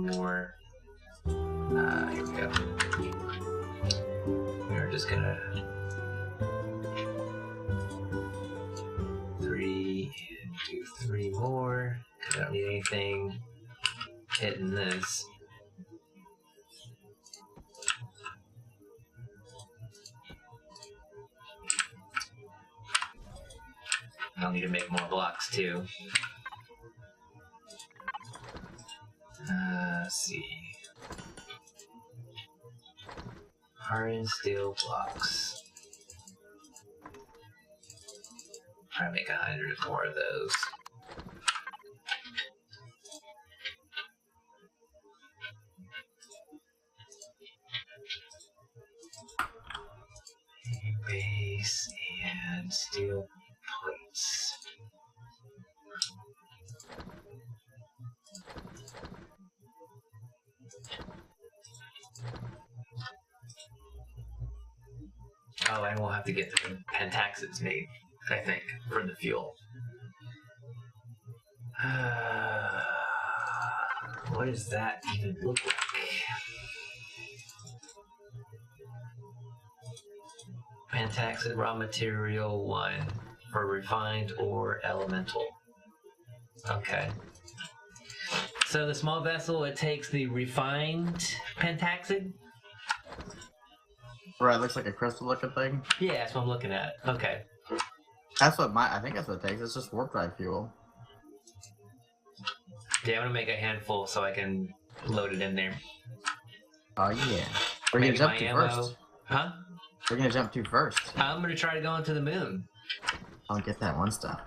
more. Here we go. We're just gonna 3 and do 3 more. I don't need anything hitting this. I'll need to make more blocks too. Let's see. Hardened steel blocks. Try to make 100 more of those. Base and steel plates. Oh, and we'll have to get the pentaxids made, I think, for the fuel. What does that even look like? Pentaxid raw material 1 for refined or elemental. Okay. So the small vessel, it takes the refined pentaxid? Right, looks like a crystal looking thing. Yeah, that's what I'm looking at. Okay. That's what I think that's what it takes. It's just warp drive fuel. Yeah, I'm gonna make a handful so I can load it in there. Oh yeah. We're gonna jump to first. Huh? We're gonna jump to first. I'm gonna try to go into the moon. I'll get that one stuff.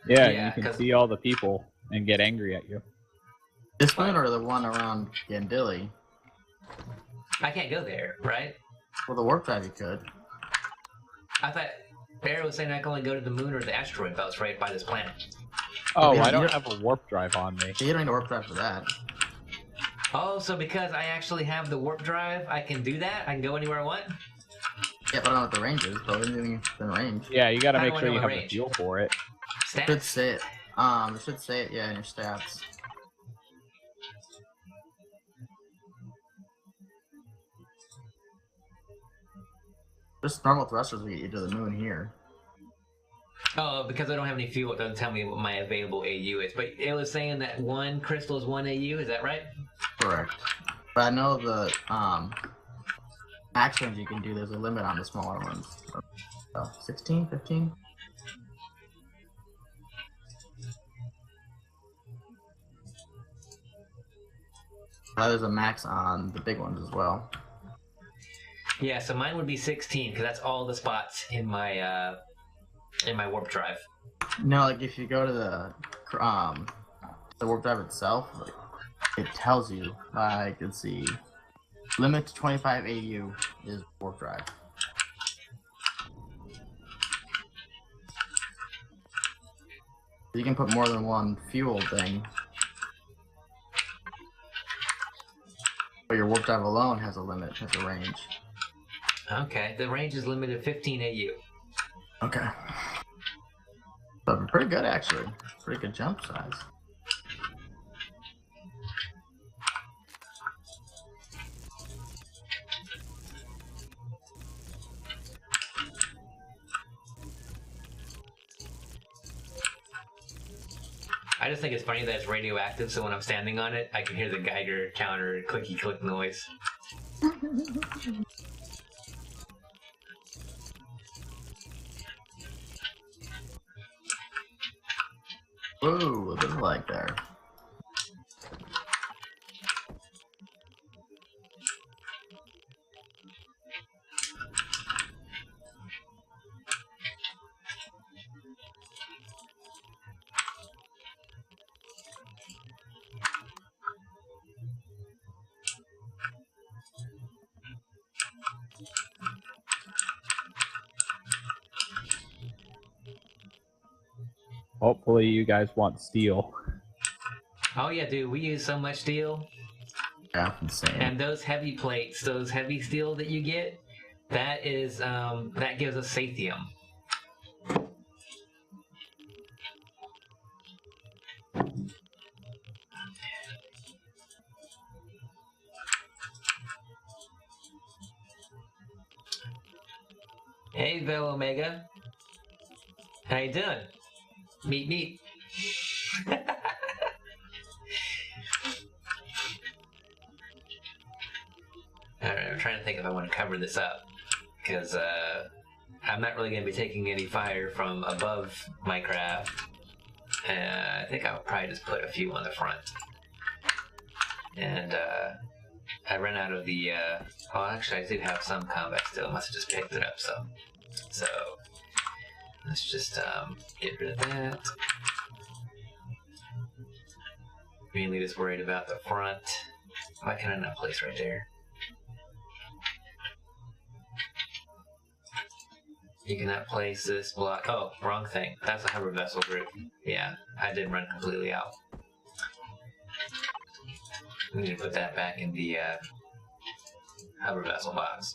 Yeah, you can see all the people and get angry at you. This moon or the one around Gandilli? I can't go there, right? Well, the warp drive you could. I thought Bear was saying I can only go to the moon or the asteroid belts right by this planet. Oh, Yeah, I don't have a warp drive on me. You don't need a warp drive for that. Oh, so because I actually have the warp drive, I can do that? I can go anywhere I want? Yeah, but I don't know what the range is, but anything in range. Yeah, you gotta How make do I sure know you my have range? the fuel for it. It should Stats? say it. It should say it, yeah, in your stats. Just normal thrusters will get you to the moon here. Oh, because I don't have any fuel, it doesn't tell me what my available AU is. But it was saying that one crystal is 1 AU, is that right? Correct. But I know the max range you can do, there's a limit on the smaller ones. So 16, 15? There's a max on the big ones as well. Yeah, so mine would be 16, because that's all the spots in my warp drive. No, like if you go to the warp drive itself, like, it tells you, like, let's see, limit to 25 AU is warp drive. You can put more than one fuel thing, but your warp drive alone has a limit, has a range. Okay, the range is limited to 15 AU. Okay. But pretty good, actually. Pretty good jump size. I just think it's funny that it's radioactive, so when I'm standing on it, I can hear the Geiger counter clicky click noise. Whoa, what is it like there? Hopefully you guys want steel. Oh yeah, dude, we use so much steel. Yeah, insane. And those heavy plates, those heavy steel that you get, that is, that gives us sathium. Hey, Vel Omega. How you doing? Meet. Alright, I'm trying to think if I want to cover this up. Because, I'm not really going to be taking any fire from above my craft. I think I'll probably just put a few on the front. And, I ran out of the, well, actually, I did have some combat still. I must have just picked it up some. So, let's just, get rid of that. Mainly just worried about the front. Why can I not place right there? You cannot place this block. Oh, wrong thing. That's a hover vessel group. Yeah, I did run completely out. We need to put that back in the hover vessel box.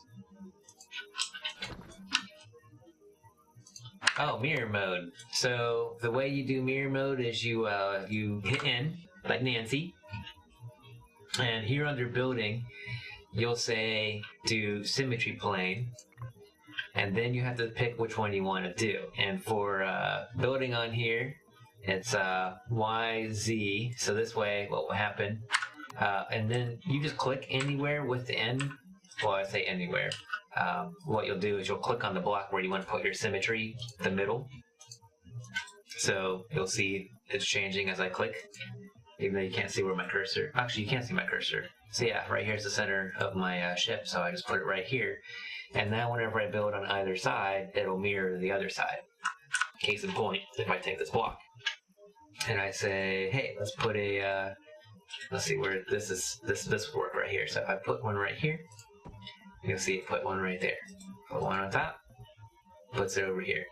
Oh, mirror mode. So the way you do mirror mode is you hit N, like Nancy, and here under building, you'll say do symmetry plane, and then you have to pick which one you want to do. And for building on here, it's Y, Z. So this way, what will happen? And then you just click anywhere with the N. Well, I say anywhere. What you'll do is you'll click on the block where you want to put your symmetry, the middle. So you'll see it's changing as I click, even though you can't see where my cursor. Actually, you can't see my cursor. So yeah, right here's the center of my ship. So I just put it right here. And now whenever I build on either side, it'll mirror the other side. Case in point, if I take this block and I say, hey, let's put a, let's see where this will work right here. So if I put one right here, you'll see it put one right there. Put one on top, puts it over here.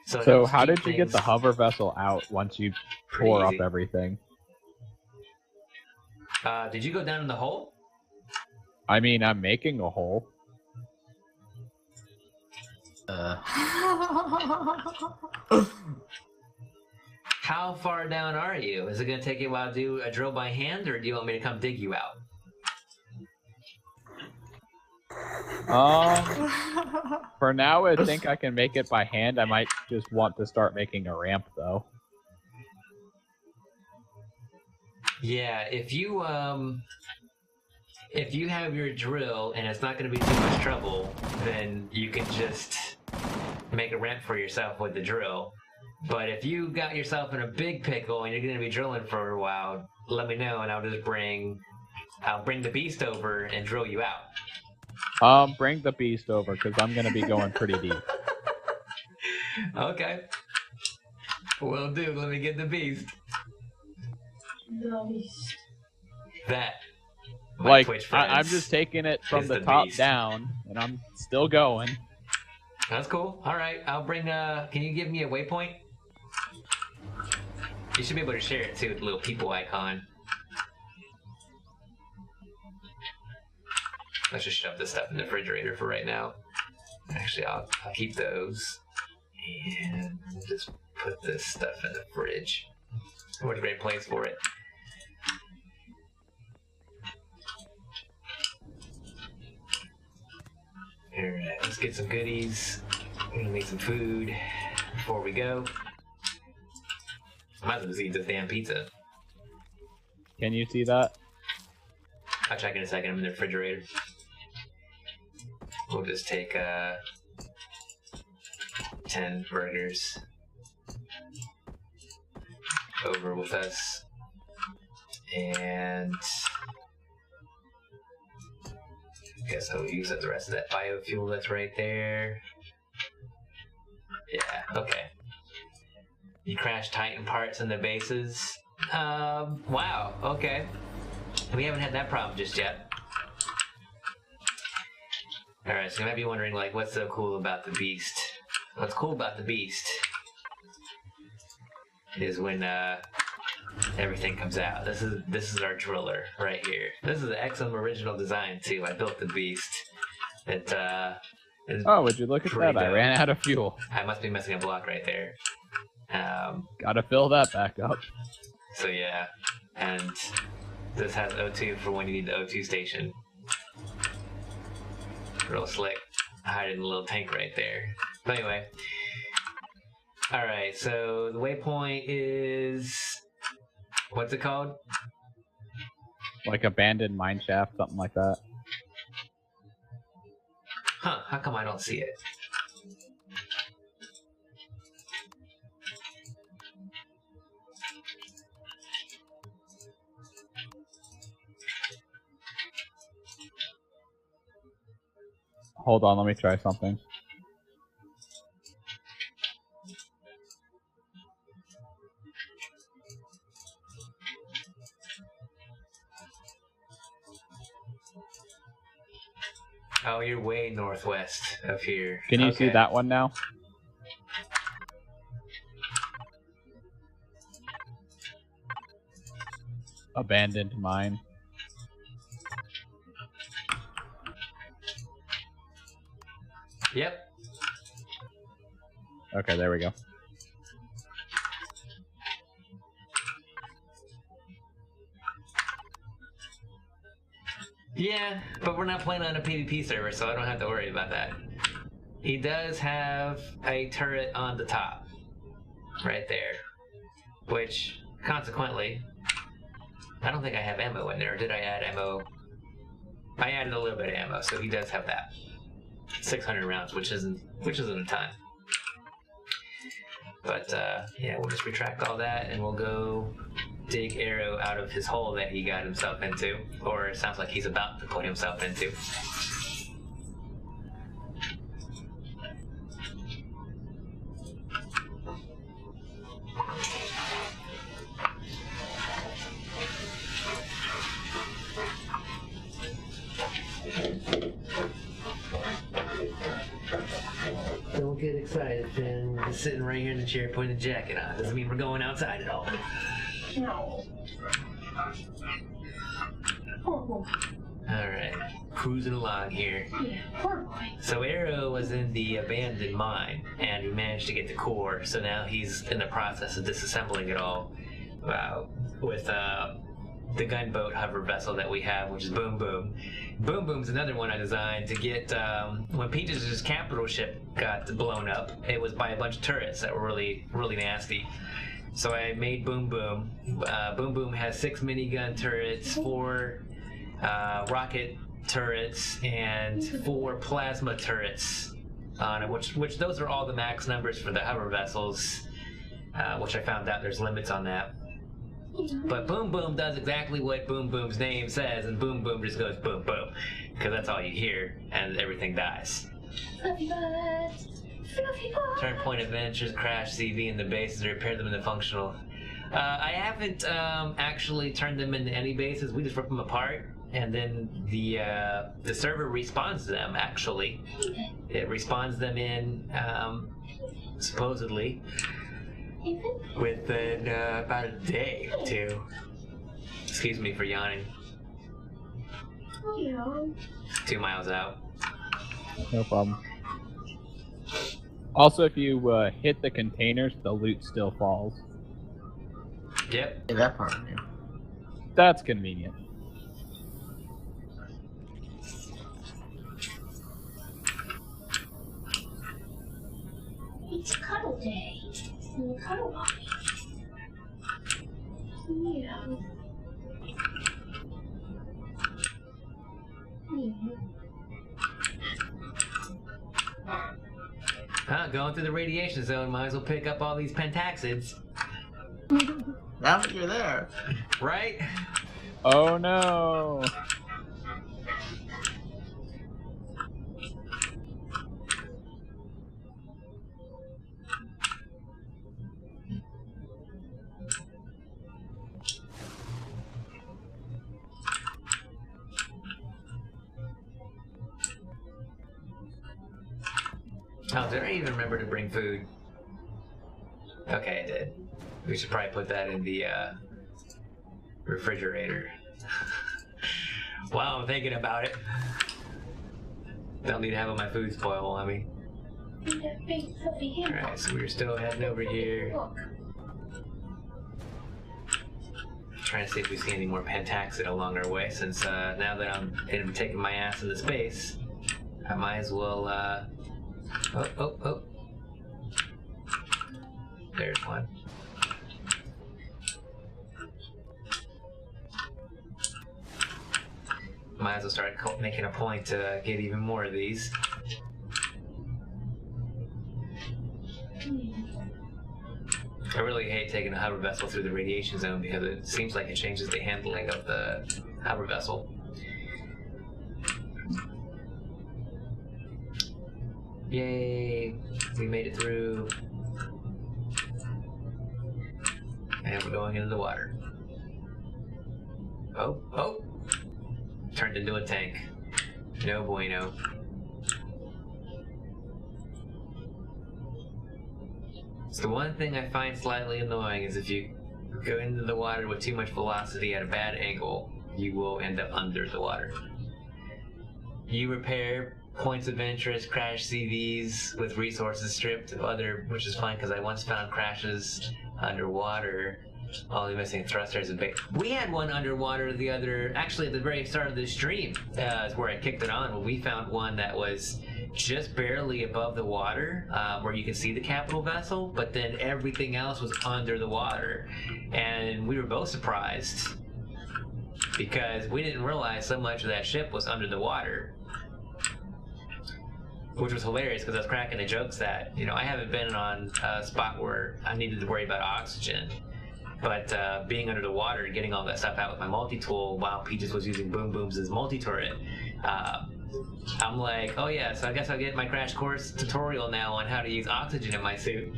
So how did you get the hover vessel out once you tore up everything? Did you go down in the hole? I mean, I'm making a hole. How far down are you? Is it going to take you a while to do a drill by hand, or do you want me to come dig you out? For now, I think I can make it by hand. I might just want to start making a ramp, though. Yeah, if you have your drill and it's not going to be too much trouble, then you can just make a ramp for yourself with the drill. But if you got yourself in a big pickle and you're going to be drilling for a while, let me know and I'll bring the beast over and drill you out. Bring the beast over, because I'm going to be going pretty deep. Okay. Will do. Let me get the beast. That. Like, Twitch friends I'm just taking it from is the the top beast. down, and I'm still going. That's cool. All right. I'll bring, can you give me a waypoint? You should be able to share it too with the little people icon. Let's just shove this stuff in the refrigerator for right now. Actually, I'll keep those. And just put this stuff in the fridge. What a great place for it. Alright, let's get some goodies. We're gonna make some food before we go. Might as well just eat this damn pizza. Can you see that? I'll check in a second. I'm in the refrigerator. We'll just take 10 burgers over with us. And I guess I'll use up the rest of that biofuel that's right there. Yeah, okay. You crash Titan parts in the bases. Wow, okay. We haven't had that problem just yet. Alright, so you might be wondering, like, what's so cool about the Beast? What's cool about the Beast is when everything comes out. This is our driller right here. This is the Exim original design too. I built the Beast. It Oh, would you look at that? I ran out of fuel. I must be missing a block right there. Gotta fill that back up. So yeah, and this has O2 for when you need the O2 station. Real slick. hide in the little tank right there. But anyway. Alright, so the waypoint is... What's it called? Like abandoned mine shaft, something like that. Huh, how come I don't see it? Hold on, let me try something. Oh, you're way northwest of here. Can you see that one now? Abandoned mine. Yep. Okay, there we go. Yeah, but we're not playing on a PvP server, so I don't have to worry about that. He does have a turret on the top. Right there. Which, consequently, I don't think I have ammo in there. Did I add ammo? I added a little bit of ammo, so he does have that. 600 rounds, which isn't a ton. But yeah, we'll just retract all that and we'll go dig Arrow out of his hole that he got himself into, or it sounds like he's about to put himself into. Don't get excited, Finn. Just sitting right here in the chair putting a jacket on. Doesn't mean we're going outside at all. No. Alright, cruising along here. Yeah, poor boy. So Arrow was in the abandoned mine, and he managed to get the core, so now he's in the process of disassembling it all with the gunboat hover vessel that we have, which is Boom Boom. Boom Boom's another one I designed to get, when Peaches' capital ship got blown up, it was by a bunch of turrets that were really, really nasty. So I made Boom Boom. Boom Boom has 6 minigun turrets, 4 rocket turrets, and 4 plasma turrets on it, which those are all the max numbers for the hover vessels, which I found out there's limits on that. But Boom Boom does exactly what Boom Boom's name says, and Boom Boom just goes boom boom, because that's all you hear, and everything dies. Fluffy butts. Fluffy butts. Turn point adventures, crash CV in the bases, repair them into functional. I haven't actually turned them into any bases. We just rip them apart, and then the server respawns them. Actually, it respawns them in supposedly within about a day or two. Excuse me for yawning. Yeah. 2 miles out. No problem. Also, if you hit the containers, the loot still falls. Yep. Yeah, that part of me. That's convenient. It's cuddle day. In the cuddle body. Yeah. Going through the radiation zone, might as well pick up all these pentaxids. Now that you're there. Right? Oh no! Oh, did I even remember to bring food? Okay, I did. We should probably put that in the refrigerator. While I'm thinking about it. Don't need to have all my food spoil on me. And that big fluffy hand. Alright, so we're still heading over here. Look. Trying to see if we see any more pentaxid along our way, since now that I'm taking my ass into space, I might as well, oh. There's one. Might as well start making a point to get even more of these. I really hate taking a hover vessel through the radiation zone because it seems like it changes the handling of the hover vessel. Yay! We made it through. And we're going into the water. Oh! Turned into a tank. No bueno. So the one thing I find slightly annoying is if you go into the water with too much velocity at a bad angle, you will end up under the water. You repair points of interest, crash CVs with resources stripped of other, which is fine because I once found crashes underwater. Only missing thrusters and bait. We had one underwater actually at the very start of the stream, is where I kicked it on. We found one that was just barely above the water, where you could see the capital vessel, but then everything else was under the water. And we were both surprised because we didn't realize so much of that ship was under the water. Which was hilarious because I was cracking the jokes that, I haven't been on a spot where I needed to worry about oxygen. But being under the water and getting all that stuff out with my multi-tool while Peaches was using Boom Booms as multi-turret, I'm like, oh yeah, so I guess I'll get my crash course tutorial now on how to use oxygen in my suit.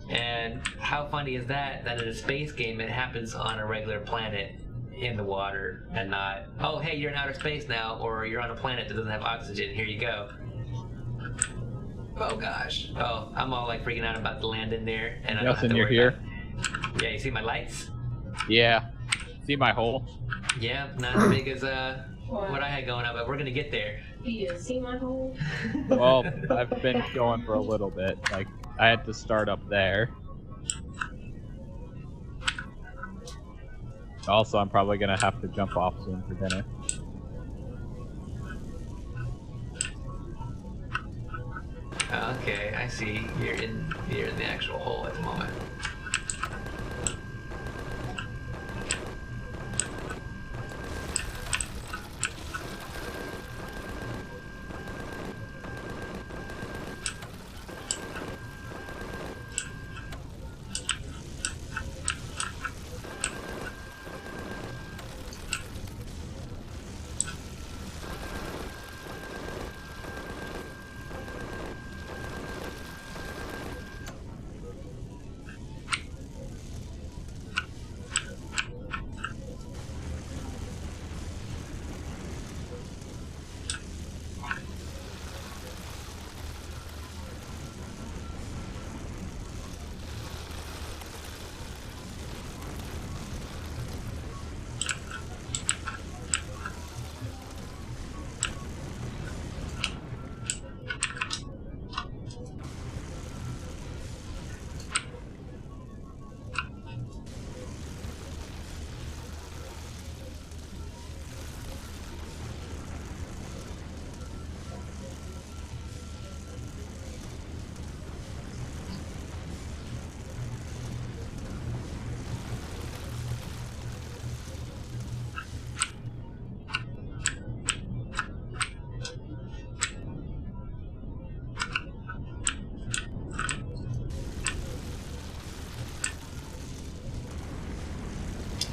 And how funny is that in a space game it happens on a regular planet in the water and not, oh hey, you're in outer space now, or you're on a planet that doesn't have oxygen, here you go. Oh gosh. Oh, I'm all like freaking out about the land in there. And I don't have to you're worry here. Yeah, you see my lights? Yeah. See my hole? Yeah, not as big as what I had going on, but we're gonna get there. Do you see my hole? Well, I've been going for a little bit. Like, I had to start up there. Also, I'm probably gonna have to jump off soon for dinner. Okay, I see. You're in the actual hole at the moment.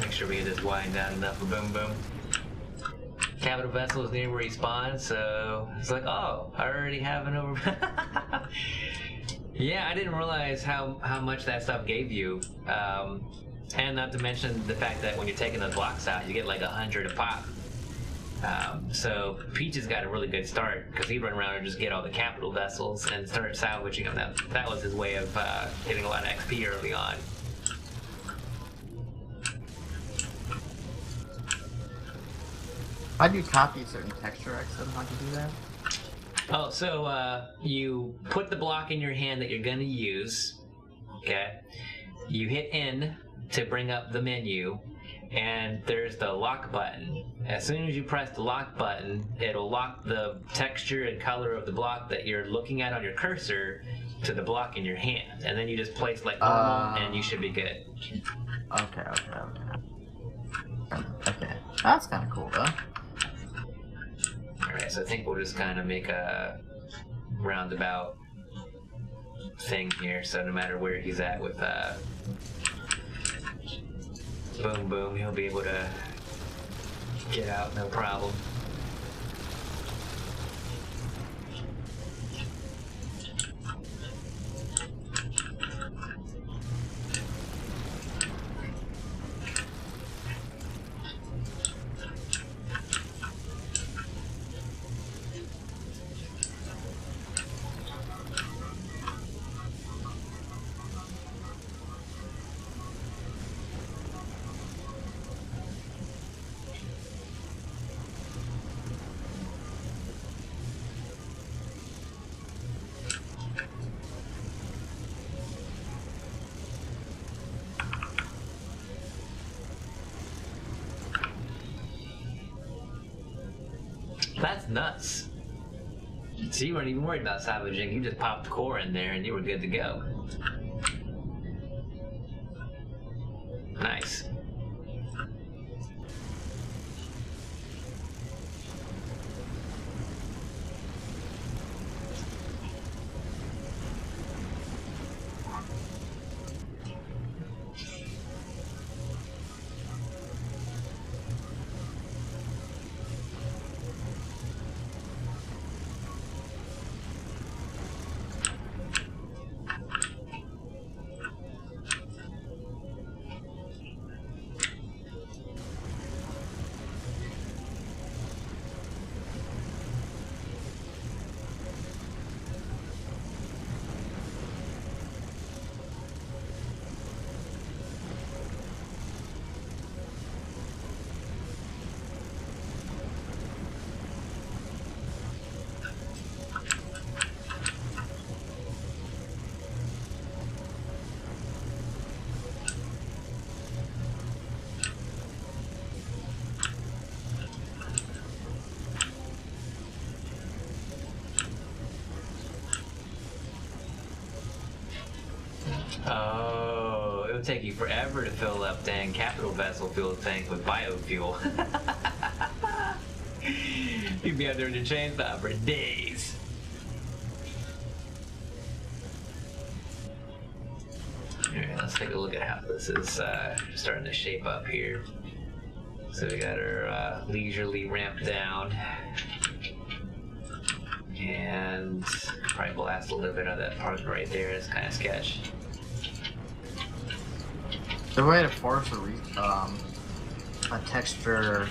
Make sure we get this widened out enough for Boom Boom. Capital vessel is near where he spawned, so it's like, oh, I already have an over. Yeah, I didn't realize how much that stuff gave you. And not to mention the fact that when you're taking those blocks out, you get like 100 a pop. So Peaches got a really good start because he'd run around and just get all the capital vessels and start salvaging them. That was his way of getting a lot of XP early on. How do you copy certain texture X and how to do that? Oh, so you put the block in your hand that you're going to use, okay? You hit N to bring up the menu, and there's the lock button. As soon as you press the lock button, it'll lock the texture and color of the block that you're looking at on your cursor to the block in your hand, and then you just place like normal, and you should be good. Okay. That's kind of cool, though. Alright, so I think we'll just kind of make a roundabout thing here, so no matter where he's at with boom boom, he'll be able to get out no problem. That's nuts. So you weren't even worried about salvaging, you just popped the core in there and you were good to go. Nice. Oh, it would take you forever to fill up dang capital vessel fuel tank with biofuel. You'd be out there in your chainsaw for days. Alright, let's take a look at how this is starting to shape up here. So we got our leisurely ramp down. And probably blast a little bit on that part right there. It's kind of sketch. The way to force a texture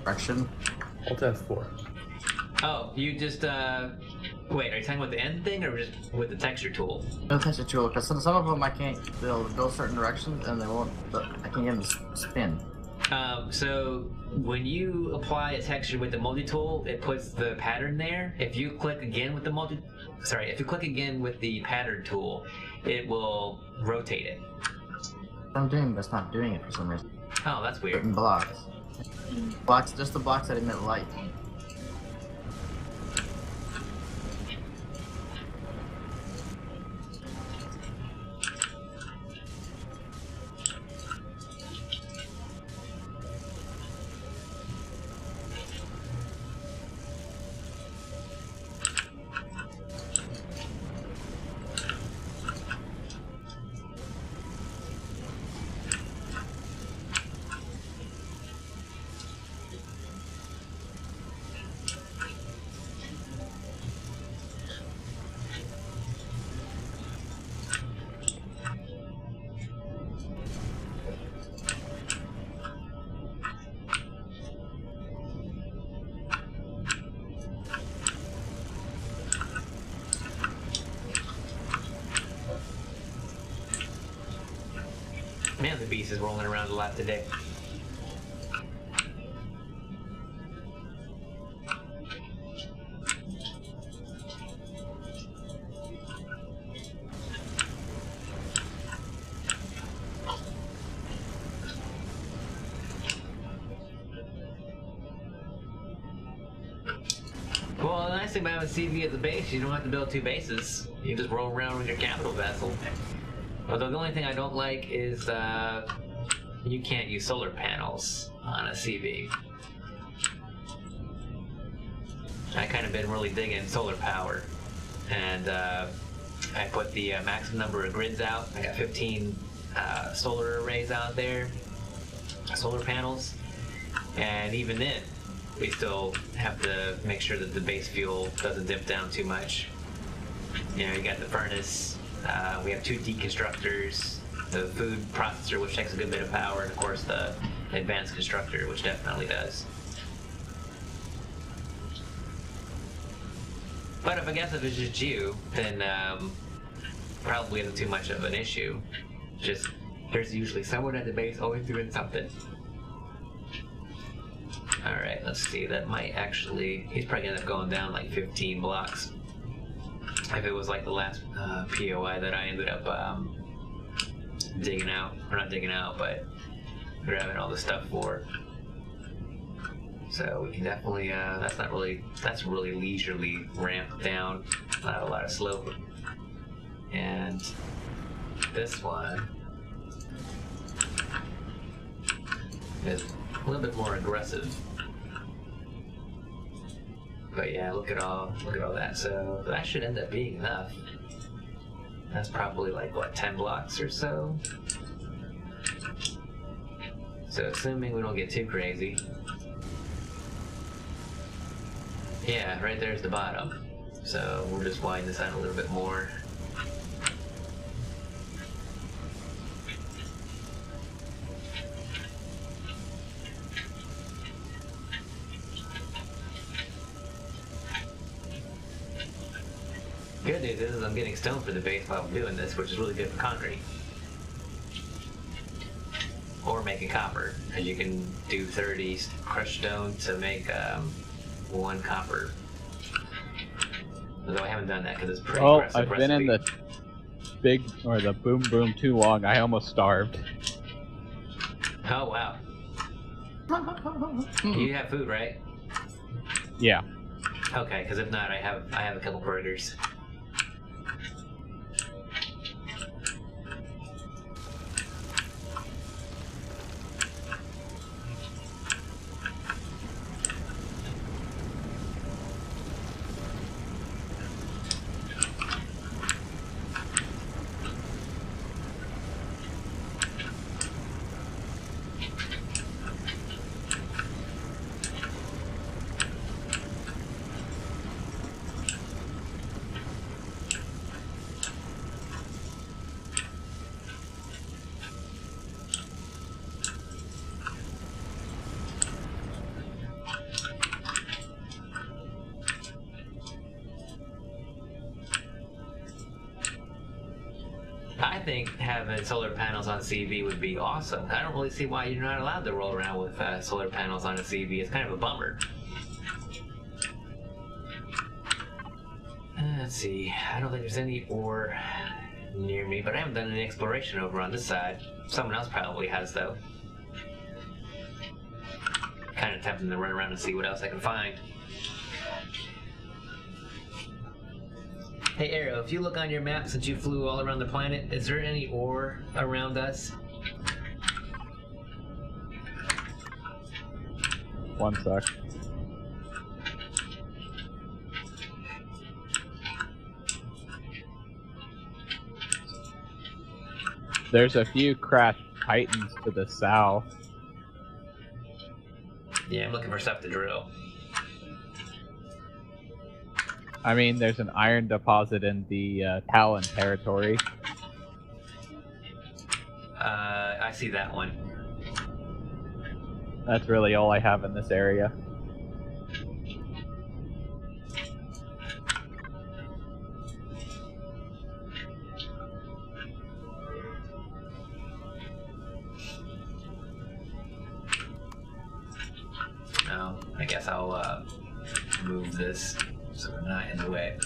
direction. Alt F4. Oh, you just wait. Are you talking about the end thing or just with the texture tool? No texture tool, because some of them I can't. They'll go certain directions and they won't. I can't get them to spin. So when you apply a texture with the multi-tool, it puts the pattern there. If you click again with the if you click again with the pattern tool, it will rotate it. I'm doing, but it's not doing it for some reason. Oh, that's weird. Certain blocks, just the blocks that emit light. Man, the beast is rolling around a lot today. nice thing about having CV as a base, you don't have to build 2 bases. You just roll around with your capital vessel. Although the only thing I don't like is you can't use solar panels on a CV. I kind of been really digging solar power, and I put the maximum number of grids out. I got 15 solar arrays out there, solar panels, and even then, we still have to make sure that the base fuel doesn't dip down too much. You know, you got the furnace, we have 2 deconstructors, the food processor, which takes a good bit of power, and of course the advanced constructor, which definitely does. But if it's just you, then probably isn't too much of an issue. Just, there's usually someone at the base always doing something. Alright, let's see, that might actually, he's probably gonna end up going down like 15 blocks. If it was like the last POI that I ended up digging out, or not digging out, but grabbing all the stuff for. So we can definitely, that's really leisurely ramped down, not a lot of slope. And this one is a little bit more aggressive. But yeah, look at all that. So that should end up being enough. That's probably like, what, 10 blocks or so? So assuming we don't get too crazy. Yeah, right there's the bottom. So we'll just widen this out a little bit more. Good news is I'm getting stone for the base while I'm doing this, which is really good for concrete. Or making copper, because you can do 30 crushed stone to make 1 copper. Although I haven't done that because it's pretty aggressive I've been in the the boom boom too long. I almost starved. Oh wow. You have food, right? Yeah. Okay, because if not, I have a couple burgers. I think having solar panels on CV would be awesome. I don't really see why you're not allowed to roll around with solar panels on a CV. It's kind of a bummer. Let's see. I don't think there's any ore near me, but I haven't done any exploration over on this side. Someone else probably has, though. Kind of tempting to run around and see what else I can find. Hey Arrow, if you look on your map since you flew all around the planet, is there any ore around us? One sec. There's a few crashed titans to the south. Yeah, I'm looking for stuff to drill. I mean, there's an iron deposit in the Talon territory. I see that one. That's really all I have in this area. Oh, I guess I'll move this so we're not in the way.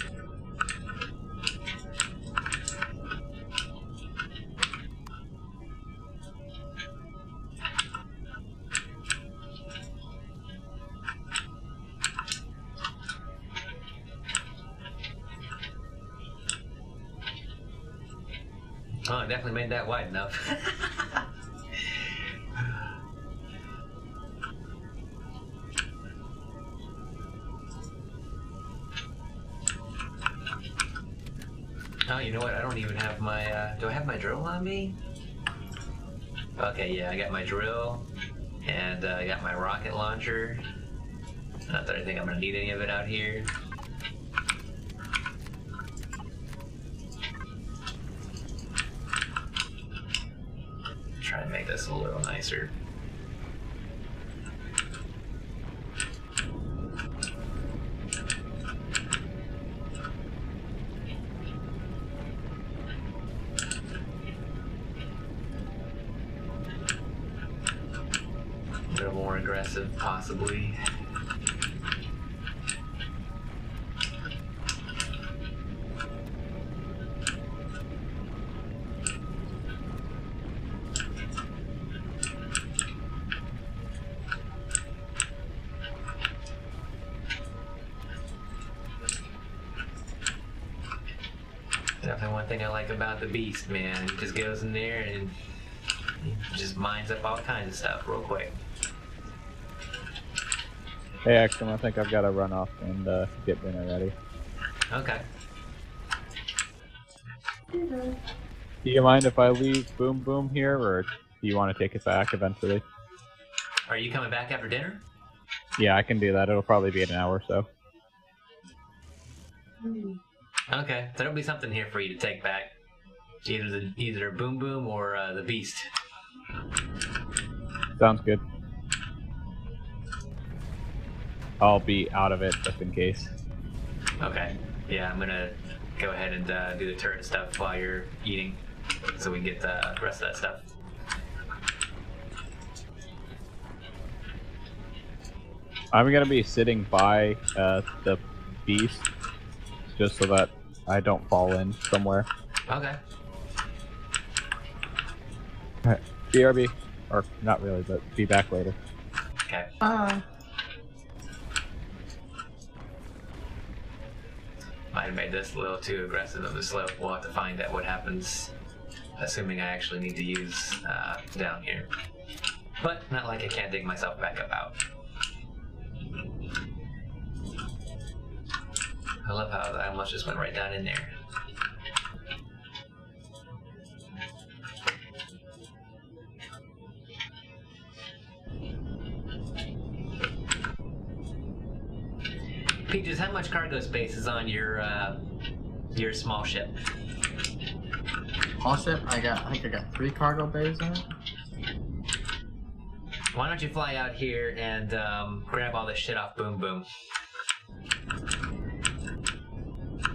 Oh, I definitely made that wide enough. Oh, you know what? I don't even have my, do I have my drill on me? Okay, yeah, I got my drill, and I got my rocket launcher. Not that I think I'm gonna need any of it out here. Try and make this a little nicer. A little more aggressive, possibly. Definitely one thing I like about the Beast, man. He just goes in there and he just mines up all kinds of stuff real quick. Hey, Exim, I think I've got to run off and get dinner ready. Okay. Do you mind if I leave Boom Boom here, or do you want to take it back eventually? Are you coming back after dinner? Yeah, I can do that. It'll probably be in an hour or so. Okay, so there'll be something here for you to take back. Either Boom Boom or the Beast. Sounds good. I'll be out of it just in case. Okay. Yeah, I'm gonna go ahead and do the turret stuff while you're eating, so we can get the rest of that stuff. I'm gonna be sitting by the Beast, just so that I don't fall in somewhere. Okay. Alright, BRB. Or, not really, but be back later. Okay. Might have made this a little too aggressive of a slope. We'll have to find out what happens, assuming I actually need to use down here. But not like I can't dig myself back up out. I love how I almost just went right down in there. Peaches, how much cargo space is on your small ship? Small ship? I think I got 3 cargo bays in it. Why don't you fly out here and grab all this shit off Boom Boom?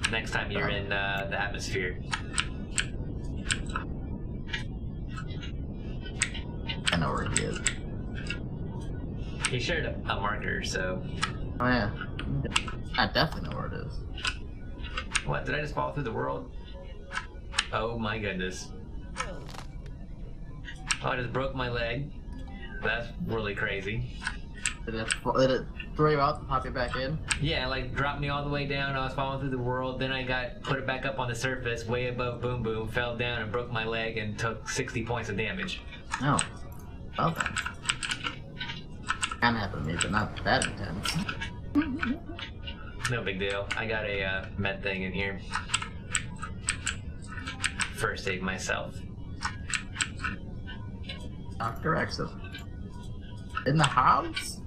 Next time you're in the atmosphere. I know where he is. He shared a marker, so... Oh yeah. I definitely know where it is. What, did I just fall through the world? Oh my goodness. Oh, I just broke my leg. That's really crazy. Did it throw you out and pop you back in? Yeah, like dropped me all the way down. I was falling through the world. Then I put it back up on the surface, way above Boom Boom, fell down and broke my leg and took 60 points of damage. No. Okay. Kinda happened to me, but not that intense. No big deal. I got a med thing in here. First aid myself. Dr. Exit. In the house?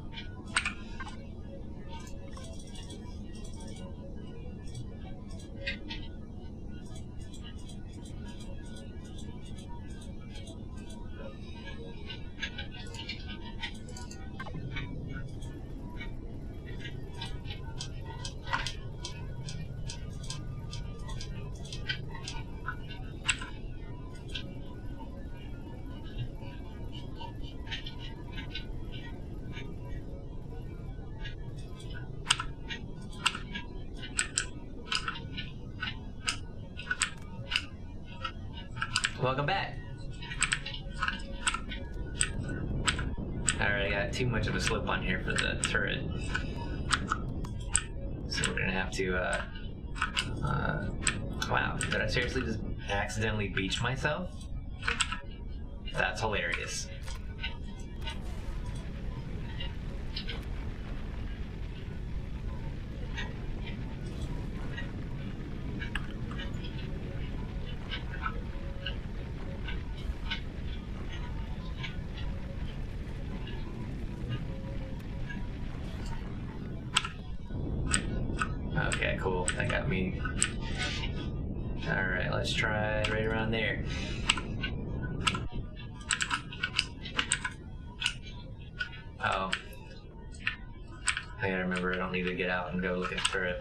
Welcome back. Alright, I got too much of a slope on here for the turret. So we're gonna have to, wow, did I seriously just accidentally beach myself. That's hilarious. Okay, cool. That got me. Alright, let's try right around there. Oh. I gotta remember I don't need to get out and go looking for a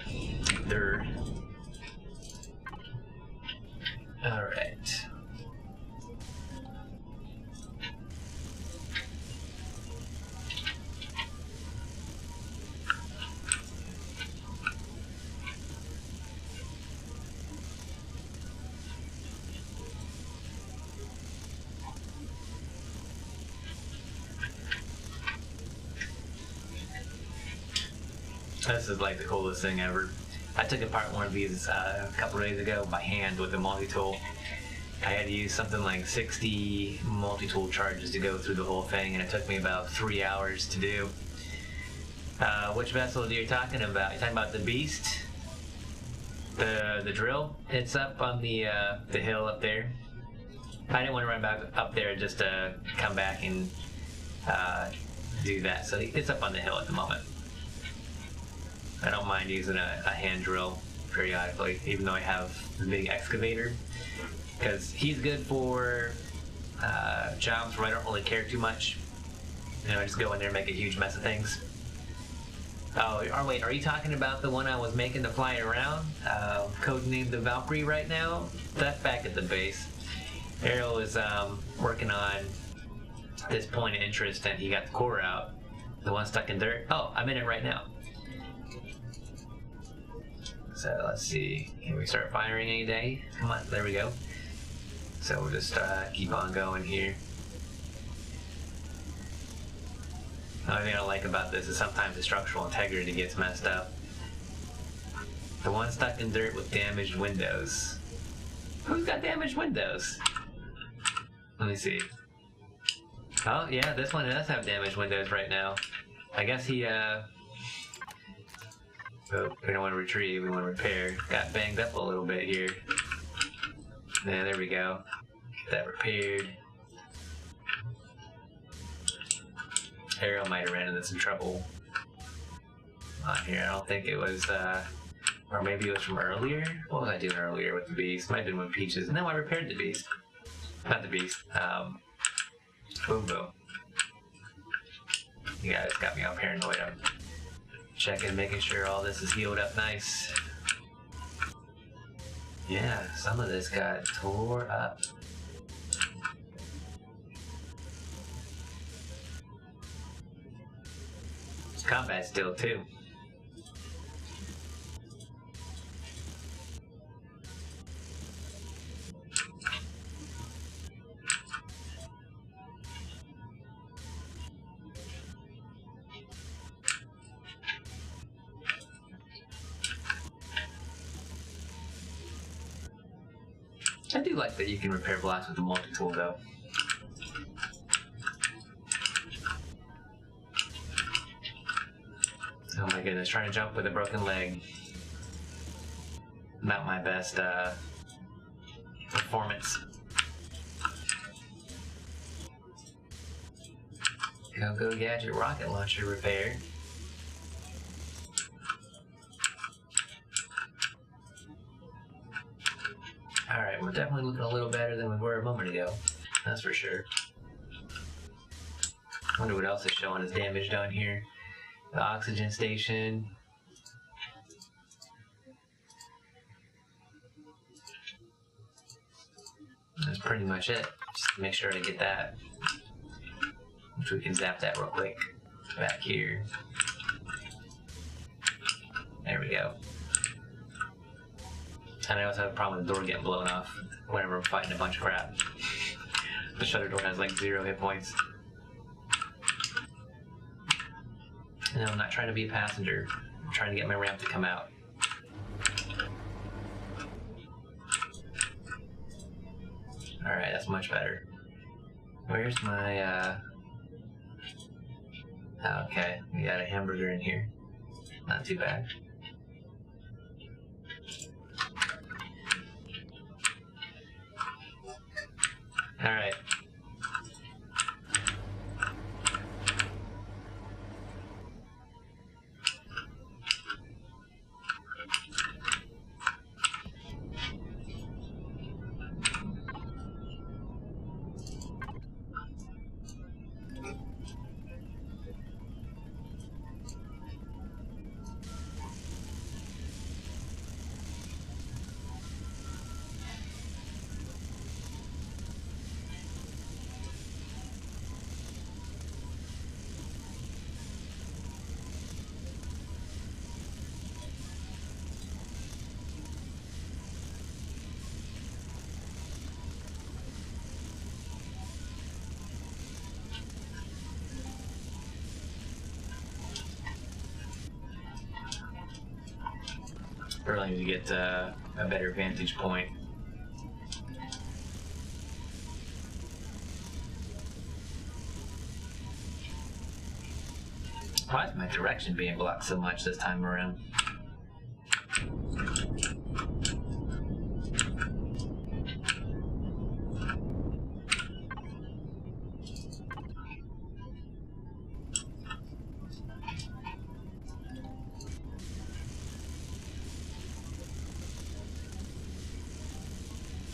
third. Alright. This is like the coolest thing ever. I took apart one of these a couple days ago by hand with a multi-tool. I had to use something like 60 multi-tool charges to go through the whole thing, and it took me about 3 hours to do. Which vessel are you talking about? You're talking about the Beast? The drill? It's up on the hill up there. I didn't want to run back up there just to come back and do that, so it's up on the hill at the moment. I don't mind using a hand drill periodically, even though I have the big excavator, because he's good for jobs where I don't really care too much. You know, I just go in there and make a huge mess of things. Oh, wait, are you talking about the one I was making to fly around? Codenamed the Valkyrie right now? That's back at the base. Ariel is working on this point of interest, and he got the core out. The one stuck in dirt. Oh, I'm in it right now. So let's see, can we start firing any day? Come on, there we go. So we'll just keep on going here. The only thing I like about this is sometimes the structural integrity gets messed up. The one stuck in dirt with damaged windows. Who's got damaged windows? Let me see. Oh yeah, this one does have damaged windows right now. I guess he oh, we don't want to retrieve, we want to repair. Got banged up a little bit here. Yeah, there we go. Get that repaired. Ariel might have ran into some trouble on here. I don't think it was, or maybe it was from earlier? What was I doing earlier with the Beast? Might have been with Peaches. No, I repaired the Beast. Not the Beast. Boom Boom. You guys got me all paranoid. I'm checking, making sure all this is healed up nice. Yeah, some of this got tore up. It's combat still too. I do like that you can repair blocks with the multi-tool though. Oh my goodness, trying to jump with a broken leg. Not my best performance. Go Gadget rocket launcher repaired. Alright, we're definitely looking a little better than we were a moment ago. That's for sure. Wonder what else is showing as damage down here. The oxygen station. That's pretty much it. Just make sure to get that. Which we can zap that real quick. Back here. There we go. And I also have a problem with the door getting blown off whenever I'm fighting a bunch of crap. The shutter door has like 0 hit points. No, I'm not trying to be a passenger. I'm trying to get my ramp to come out. Alright, that's much better. Where's my, okay, we got a hamburger in here. Not too bad. Alright. Really need to get a better vantage point. Why is my direction being blocked so much this time around?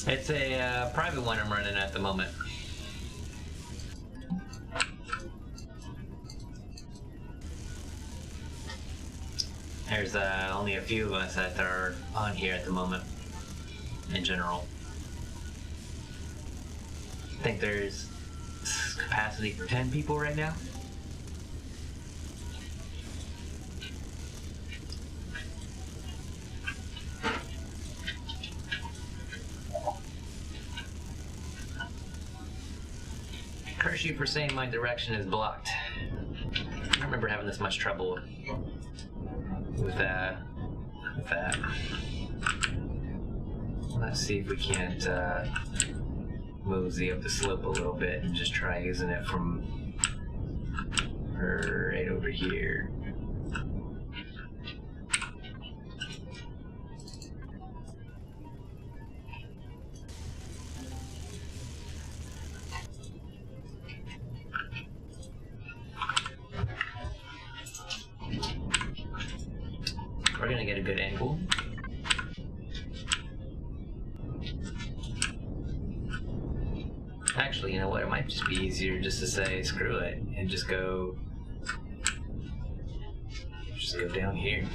It's a private one I'm running at the moment. There's only a few of us that are on here at the moment, in general. I think there's capacity for 10 people right now. Curse you for saying my direction is blocked. I don't remember having this much trouble with that. Let's see if we can't mosey up the slope a little bit and just try using it from right over here. We're gonna get a good angle. Actually, you know what? It might just be easier just to say screw it and just go down here.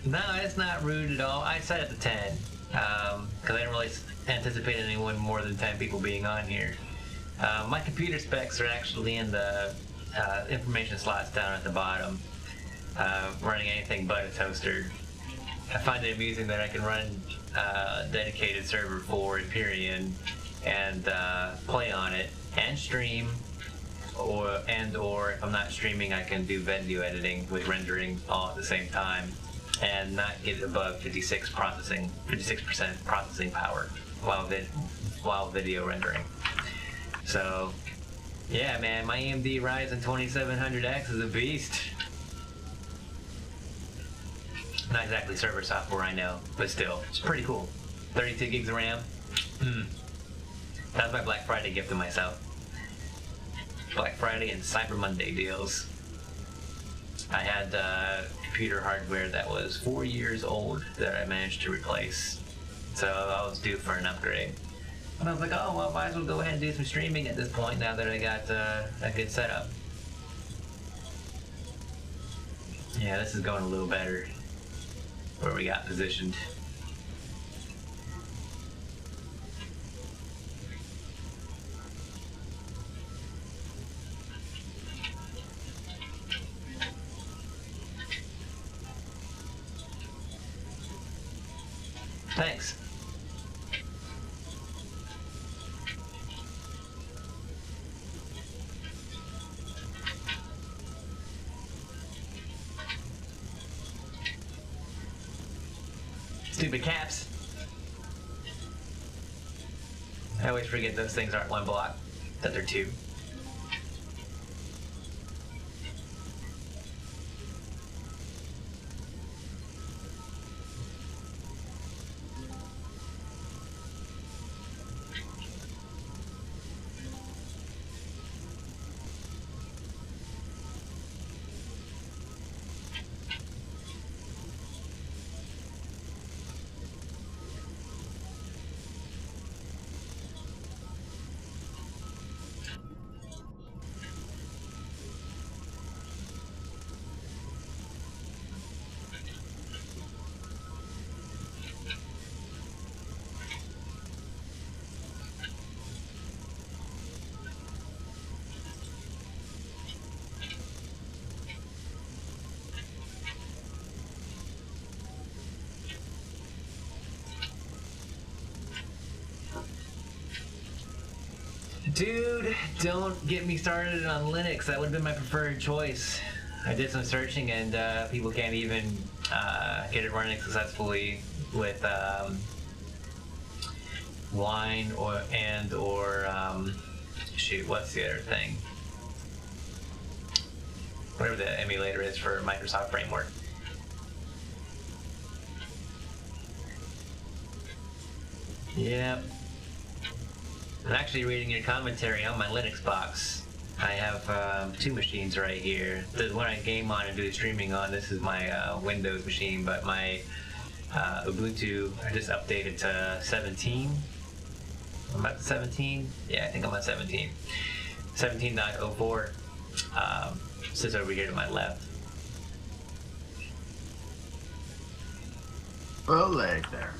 No, it's not rude at all. I set it to 10 because I didn't really anticipate anyone more than 10 people being on here. My computer specs are actually in the information slots down at the bottom, running anything but a toaster. I find it amusing that I can run a dedicated server for Empyrion and play on it and stream, or if I'm not streaming, I can do video editing with rendering all at the same time and not get above 56% processing power while video rendering. So, yeah, man, my AMD Ryzen 2700X is a beast. Not exactly server software, I know, but still, it's pretty cool. 32 gigs of RAM. That was my Black Friday gift to myself. Black Friday and Cyber Monday deals. I had computer hardware that was 4 years old that I managed to replace. So I was due for an upgrade. And I was like, oh, well, might as well go ahead and do some streaming at this point now that I got a good setup. Yeah, this is going a little better where we got positioned. Thanks. Stupid caps. I always forget those things aren't one block, that they're two. Dude, don't get me started on Linux. That would have been my preferred choice. I did some searching and people can't even get it running successfully with Wine or shoot, what's the other thing? Whatever the emulator is for Microsoft Framework. Yep. I'm actually reading your commentary on my Linux box. I have two machines right here. The one I game on and do the streaming on, this is my Windows machine, but my Ubuntu, I just updated to 17. I'm at 17? Yeah, I think I'm at 17. 17.04 sits over here to my left. A leg there.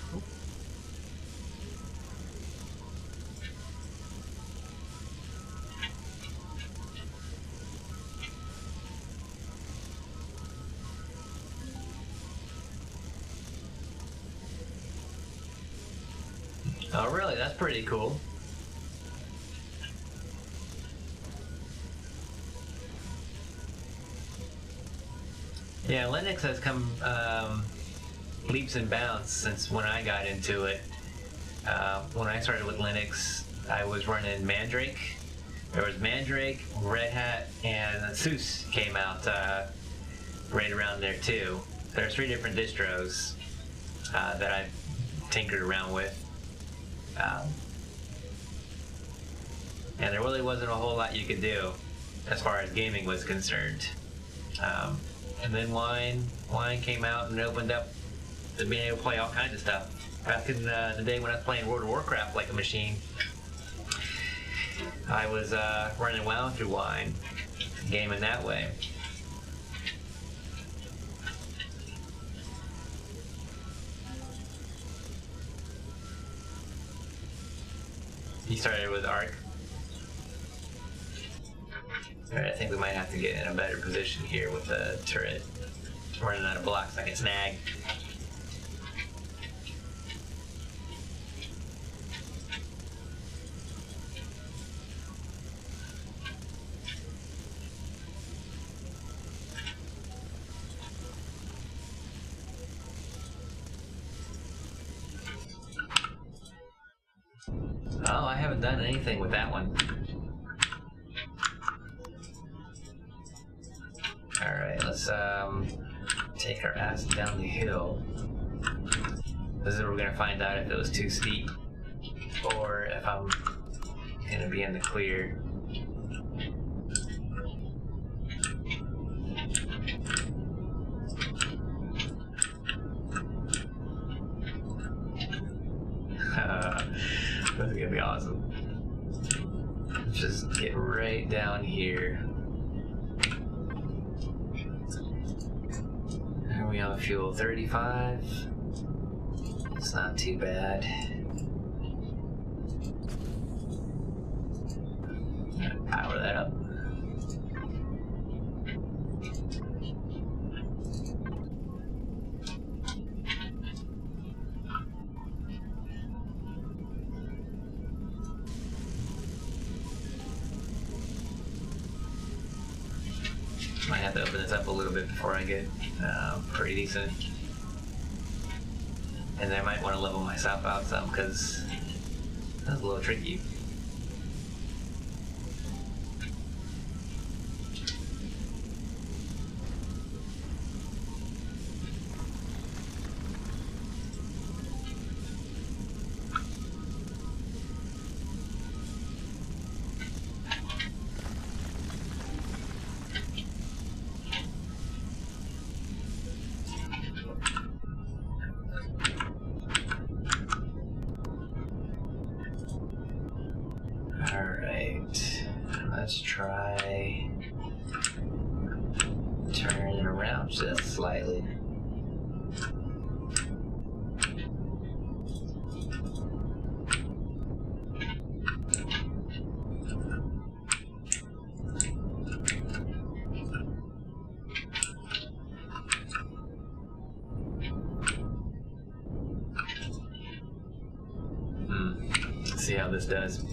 Oh, really? That's pretty cool. Yeah, Linux has come leaps and bounds since when I got into it. When I started with Linux, I was running Mandrake. There was Mandrake, Red Hat, and SUSE came out right around there too. There's 3 different distros that I tinkered around with. And there really wasn't a whole lot you could do as far as gaming was concerned. And then Wine came out and opened up to being able to play all kinds of stuff. Back in the day when I was playing World of Warcraft like a machine, I was running WoW through Wine, gaming that way. You started with Arc. Alright, I think we might have to get in a better position here with the turret. Running out of blocks I can snag. Oh, I haven't done anything with that one. Alright, let's take our ass down the hill. This is where we're gonna find out if it was too steep or if I'm gonna be in the clear. This is gonna be awesome. Just get right down here. And we have fuel 35. It's not too bad. Power that up. Might have to open this up a little bit before I get pretty decent. And I might want to level myself out some because that's a little tricky. Alright, let's try turning it around just slightly. Let's see how this does.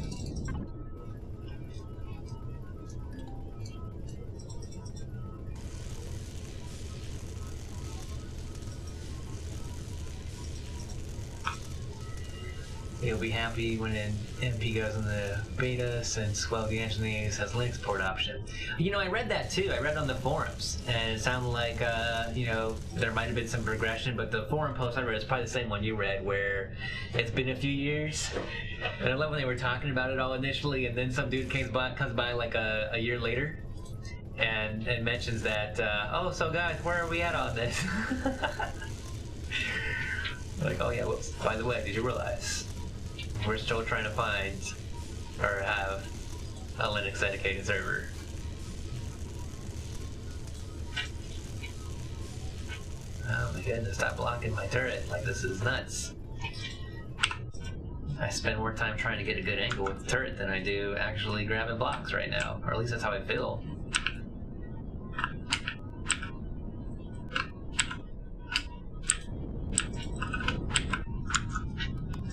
You'll be happy when an MP goes in the beta since, well, the engineers has link support option. You know, I read that too. I read on the forums, and it sounded like, you know, there might have been some progression, but the forum post I read is probably the same one you read, where it's been a few years. And I love when they were talking about it all initially, and then some dude comes by like a year later, and mentions that, oh, so guys, where are we at on this? Like, oh yeah, whoops, by the way, did you realize we're still trying to find or have a Linux dedicated server? Oh my goodness, stop blocking my turret. Like, this is nuts. I spend more time trying to get a good angle with the turret than I do actually grabbing blocks right now. Or at least that's how I feel.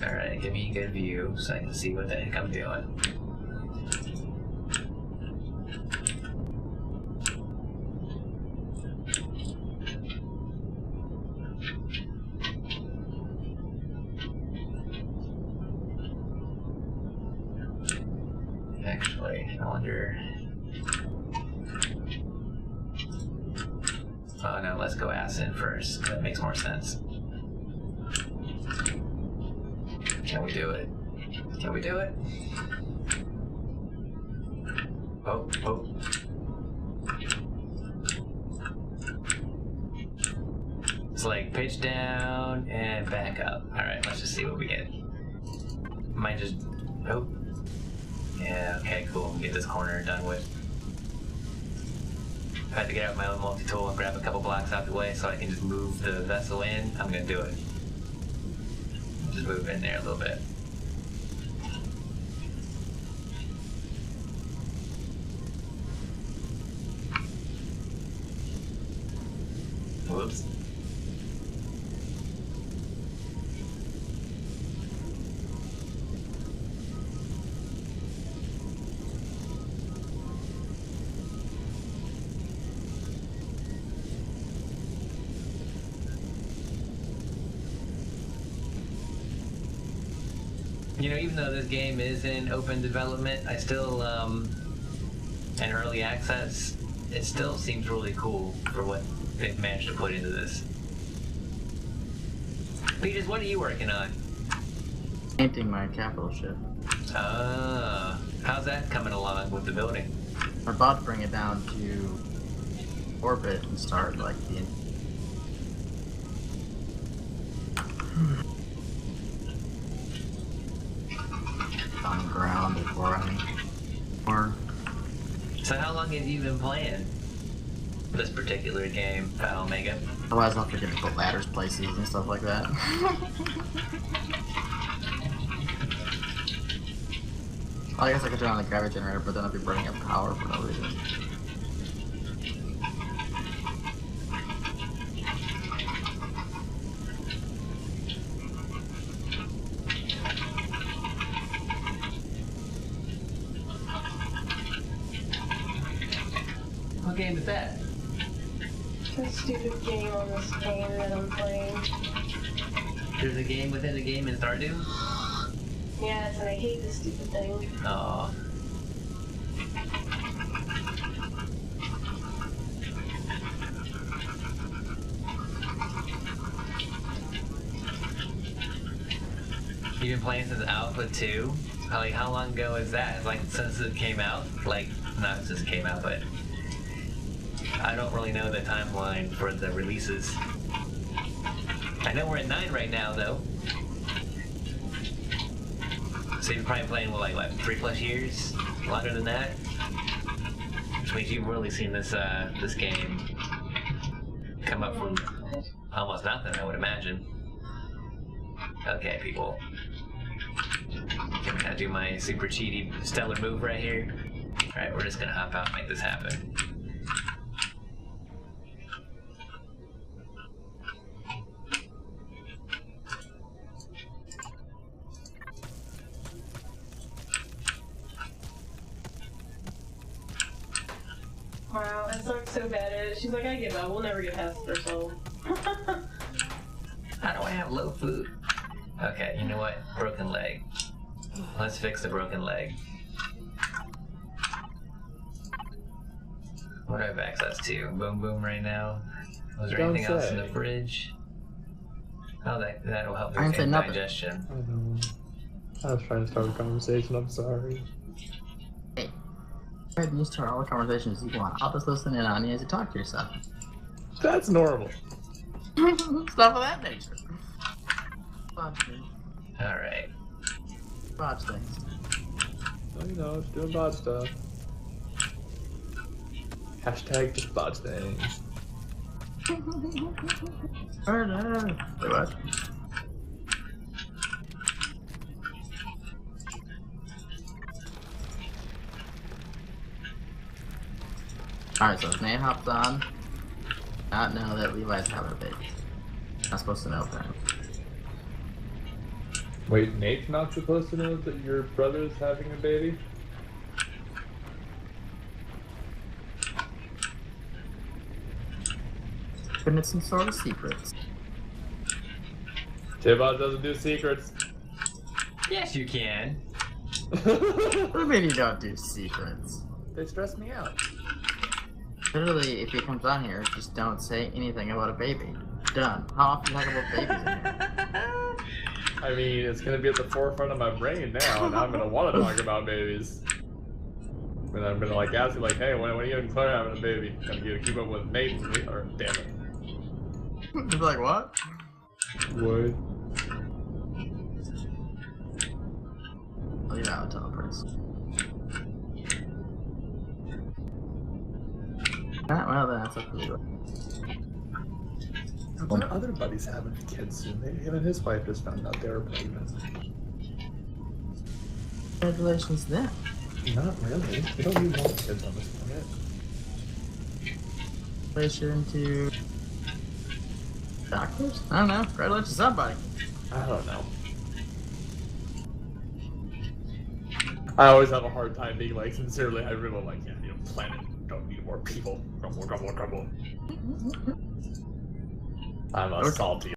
Alright, give me a good view so I can see what the heck I'm doing. Actually, I wonder... Oh no, let's go ass in first. That makes more sense. Can we do it? Can we do it? Oh, oh. It's like pitch down and back up. Alright, let's just see what we get. Might just... Oh. Yeah, okay, cool. Get this corner done with. If I had to get out my own multi-tool and grab a couple blocks out the way so I can just move the vessel in, I'm gonna do it. Just move in there a little bit. Whoops. You know, even though this game is in open development, I still, in early access, it still seems really cool for what they've managed to put into this. Peaches, what are you working on? Painting my capital ship. How's that coming along with the building? I'm about to bring it down to orbit and start like the on the ground before or So how long have you been playing this particular game, Pal Omega? otherwise I'll forget to put ladders places and stuff like that. I guess I could turn on the gravity generator, but then I'd be burning up power for no reason. What game is that? That stupid game on this phone that I'm playing. There's a game within a game in Stardew? Yes, and I hate this stupid thing. Aw. You've been playing since Alpha 2? Like, how long ago is that? Like, since it came out? Like, not since it came out, but I don't really know the timeline for the releases. I know we're at 9 right now, though. So you're probably playing with like, what, 3+ years? Longer than that? Which means you've really seen this this game come up from almost nothing, I would imagine. Okay, people. Can I do my super cheaty stellar move right here? Alright, we're just gonna hop out and make this happen. Wow, that sucks so bad at it. She's like, I give up. We'll never get past the first level. How do I have low food? Okay, you know what? Broken leg. Let's fix the broken leg. What do I have access to? Boom Boom right now? Was there anything else in the fridge? Oh, that'll help I didn't say with nothing. digestion. I know. I was trying to start a conversation, I'm sorry. Hey, go ahead and you start all the conversations you want. I'll just listen in on you as you talk to yourself. That's normal. Stuff of that nature. Watch me. Alright. Watch things. Well, you know, just doing bot stuff. Hashtag just bot things. Murder. Wait, what? Alright, so his name hops on. Not know that Levi's having a baby. Not supposed to know that. Wait, Nate's not supposed to know that your brother's having a baby? Couldn't it's some sort of secrets. Tibot doesn't do secrets. Yes, you can. What do you mean you don't do secrets? They stress me out. Literally, if he comes on here, just don't say anything about a baby. Done. How often do you talk about babies in here? I mean, it's gonna be at the forefront of my brain now, and I'm gonna want to talk about babies. And I'm gonna like ask you, like, hey, when are you and Claire having a baby? Gotta keep up with Nate and me, or damn it. He's like, what? What? I'll leave out a teleports. Well, that's up to you. My other buddy's having kids soon. Him and his wife just found out they were pregnant. Congratulations to them. Not really. We don't need more kids on this planet. Congratulations to doctors? I don't know. Congratulations to somebody. I don't know. I always have a hard time being like, sincerely, I really like, yeah, you know, planet. Don't need more people. Grumble, grumble, grumble. I'm a salty